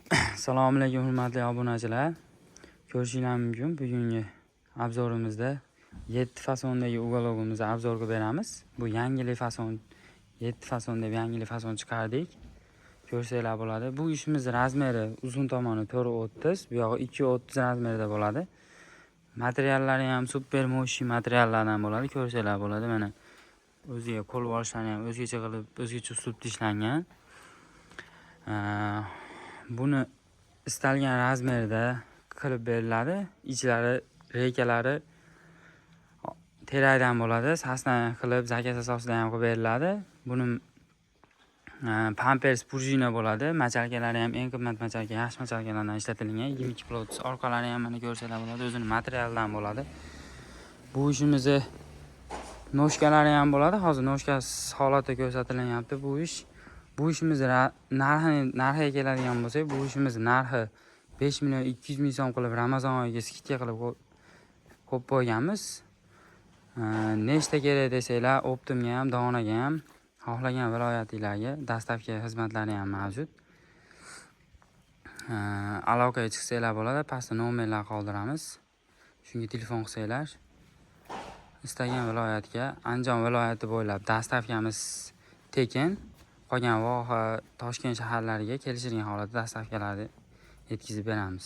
Assalomu alaykum hurmatli obunachilar. Ko'rishingiz mumkin, bugungi obzorimizda 7 fasondagi uголogimizni obzorga beramiz. Bu yangi fason 7 fason deb yangi fason chiqardik. Ko'rsanglar bo'ladi. Bu ishimiz razmeri uzun tomoni 4.30, bu yog'i 2.30 razmerida bo'ladi. Materiallari ham super mo'shi materiallardan bo'ladi. Ko'rsanglar bo'ladi. Mana o'ziga qo'l boshlarni ham o'zgacha qilib, o'zgacha uslubda ishlangan. Buni istalgan razmerda qilib beriladi. Ichlari, reykalari terakdan bo'ladi. Sasdan qilib, zakas asosida ham qilib beriladi. Buni pampers prujina bo'ladi. Machalkalari ham eng qimmat machalka, yaxshi machalkalardan ishlatilgan. 22 plots. Orqalari ham mana ko'rsanglar bo'ladi. O'zining materialidan bo'ladi. Bu ishimizni noshkalari ham bo'ladi. Hozir noshkasiz holatda ko'rsatilyapti bu ish. Bu ishimiz narxiga keladigan bo'lsak, bu ishimiz narxi 5 million 200 ming so'm qilib Ramazon oyiga skidka qilib qo'yib qo'yganmiz. Nechta kerak desanglar, Optimga ham, Donaga ham, xohlagan viloyatingizga dostavka xizmatlari ham mavjud. Aloqaga chiqsanglar bo'ladi, pastda nomerlar qoldiramiz. Shunga telefon qilsanglar, istagan viloyatga, Andijon viloyati bo'ylab dostavkamiz tekin. Qolgan Voha, Toshkent shaharlariga kelishilgan holatda dostavkalarni yetkazib beramiz.